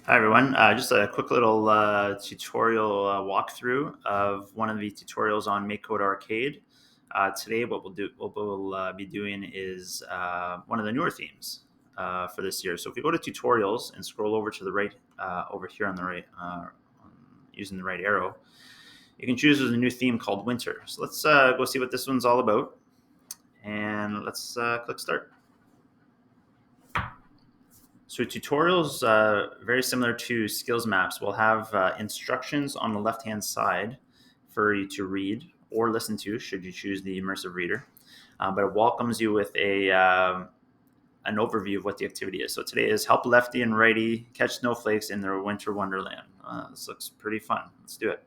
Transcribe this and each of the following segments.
Hi everyone. Just a quick little tutorial walkthrough of one of the tutorials on Makecode Arcade. Today, what we'll be doing is one of the newer themes for this year. So if you go to tutorials and scroll over to the right, over here on the right, using the right arrow, you can choose a new theme called Winter. So let's go see what this one's all about, and let's click Start. So tutorials, very similar to skills maps, will have instructions on the left-hand side for you to read or listen to, should you choose the immersive reader. But it welcomes you with an overview of what the activity is. So today is help lefty and righty catch snowflakes in their winter wonderland. This looks pretty fun. Let's do it.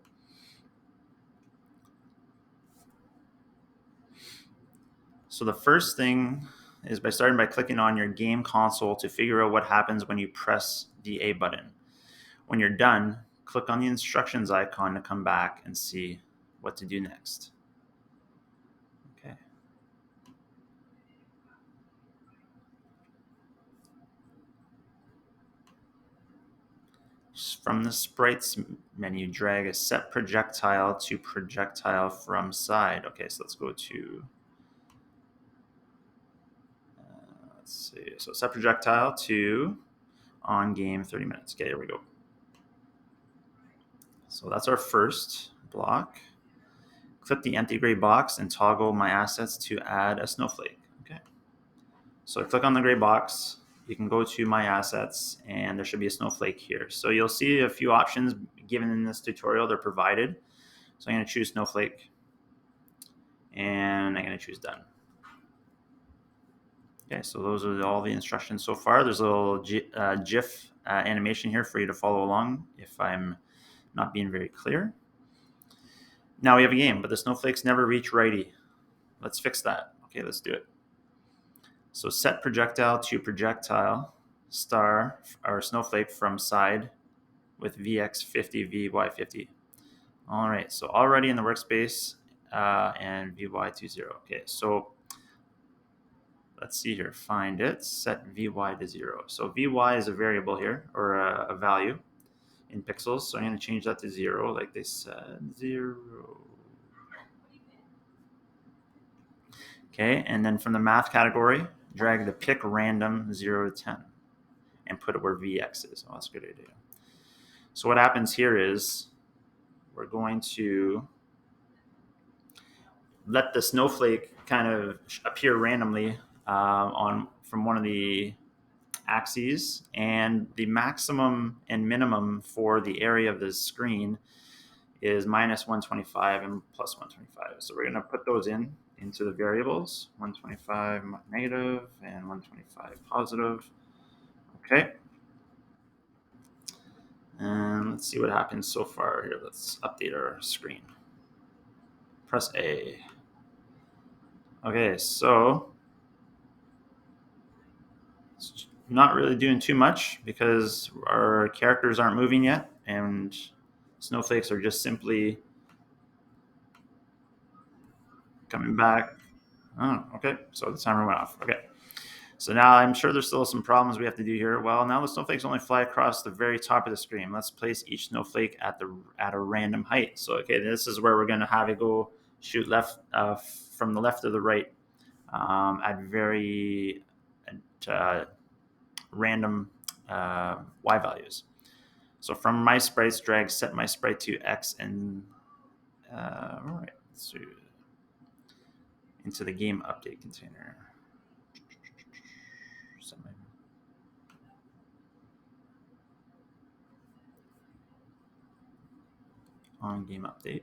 So the first thing is by starting by clicking on your game console to figure out what happens when you press the A button. When you're done, click on the instructions icon to come back and see what to do next. Okay. From the sprites menu, drag a set projectile to projectile from side. Okay, so let's go to, let's see, so set projectile to on game 30 minutes. Okay, here we go. So that's our first block. Click the empty gray box and toggle my assets to add a snowflake. Okay. So I click on the gray box. You can go to my assets and there should be a snowflake here. So you'll see a few options given in this tutorial. They're provided. So I'm going to choose snowflake and I'm going to choose done. Okay, so those are all the instructions so far. There's a little GIF animation here for you to follow along if I'm not being very clear. Now we have a game, but the snowflakes never reach righty. Let's fix that. Okay, let's do it. So set projectile to projectile star or snowflake from side with VX50, VY50. All right, so already in the workspace and VY20. Okay, so let's see here, find it, set VY to 0. So VY is a variable here, or a value in pixels. So I'm gonna change that to 0, like they said, 0. Okay, and then from the math category, drag the pick random 0 to 10 and put it where VX is. Oh, that's a good idea. So what happens here is we're going to let the snowflake kind of appear randomly on from one of the axes, and the maximum and minimum for the area of the screen is minus 125 and plus 125. So we're going to put those into the variables, 125 negative and 125 positive. Okay. And let's see what happens so far here. Let's update our screen. Press A. Okay, so it's not really doing too much because our characters aren't moving yet, and snowflakes are just simply coming back. Oh, okay, so the timer went off. Okay, so now I'm sure there's still some problems we have to do here. Well, now the snowflakes only fly across the very top of the screen. Let's place each snowflake at a random height. So okay, this is where we're going to have it go shoot left from the left to the right at very random y values. So from my sprites, drag set my sprite to x and all right, so into the game update container. On game update.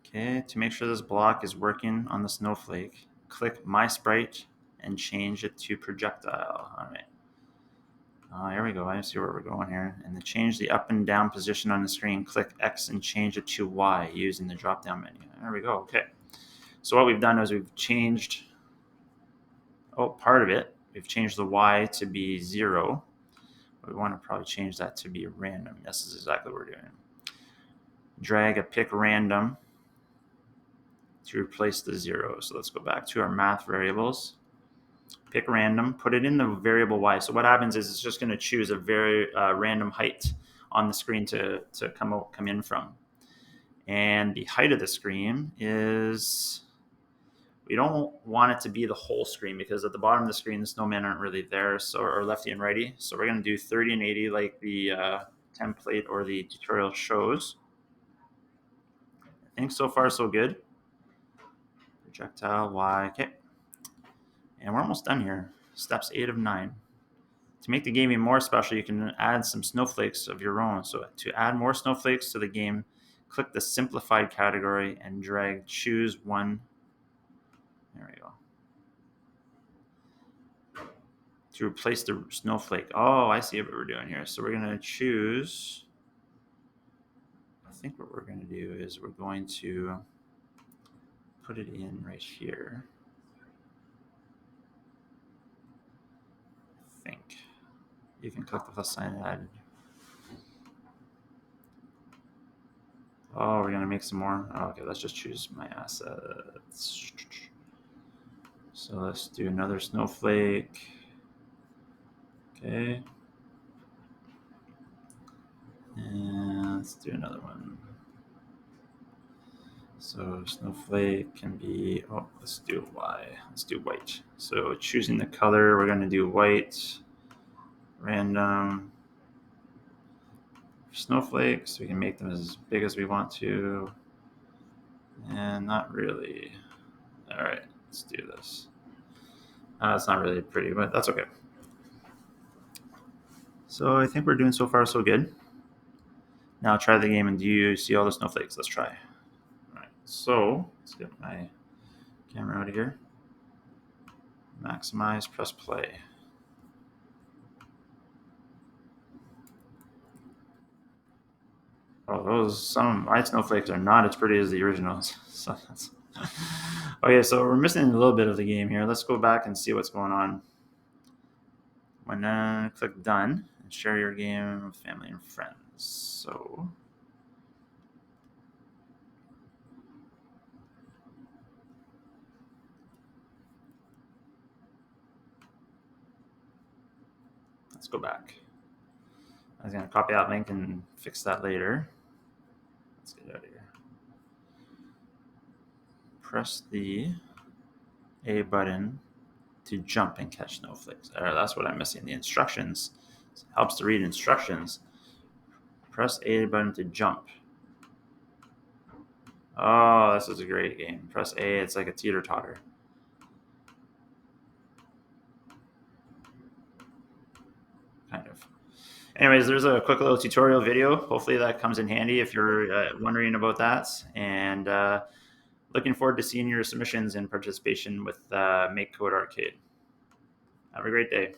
Okay, to make sure this block is working on the snowflake, click my sprite and change it to projectile. All right. Here we go. I see where we're going here. And to change the up and down position on the screen, click X and change it to Y using the drop down menu. There we go. Okay. So what we've done is we've changed, part of it. We've changed the Y to be 0. We want to probably change that to be random. This is exactly what we're doing. Drag a pick random to replace the 0. So let's go back to our math variables. Pick random, put it in the variable y. So what happens is it's just going to choose a very random height on the screen to come in from. And the height of the screen is, we don't want it to be the whole screen because at the bottom of the screen the snowmen aren't really there, so, or lefty and righty. So we're going to do 30 and 80 like the template or the tutorial shows. I think so far so good. Projectile Y, okay. And we're almost done here. Steps 8 of 9. To make the game even more special, you can add some snowflakes of your own. So to add more snowflakes to the game, click the simplified category and choose one. There we go. To replace the snowflake. Oh, I see what we're doing here. So we're going to choose, I think what we're going to do is we're going to put it in right here. I think. You can click the plus sign and add. Oh, we're going to make some more. Oh, okay, let's just choose my assets. So let's do another snowflake. Okay. And let's do another one. So snowflake can be, oh, let's do Y. Let's do white. So choosing the color, we're going to do white. Random snowflakes. We can make them as big as we want to. And not really. All right, let's do this. It's not really pretty, but that's okay. So I think we're doing so far so good. Now try the game, and do you see all the snowflakes? Let's try. All right, so let's get my camera out of here. Maximize, press play. Oh, some of my snowflakes are not as pretty as the originals. So that's okay. So we're missing a little bit of the game here. Let's go back and see what's going on. When click done and share your game with family and friends. So let's go back. I was going to copy that link and fix that later. Let's get out of here. Press the A button to jump and catch snowflakes. That's what I'm missing. The instructions. It helps to read instructions. Press A button to jump. Oh, this is a great game. Press A. It's like a teeter-totter. Kind of. Anyways, there's a quick little tutorial video. Hopefully that comes in handy if you're wondering about that. And looking forward to seeing your submissions and participation with Makecode Arcade. Have a great day.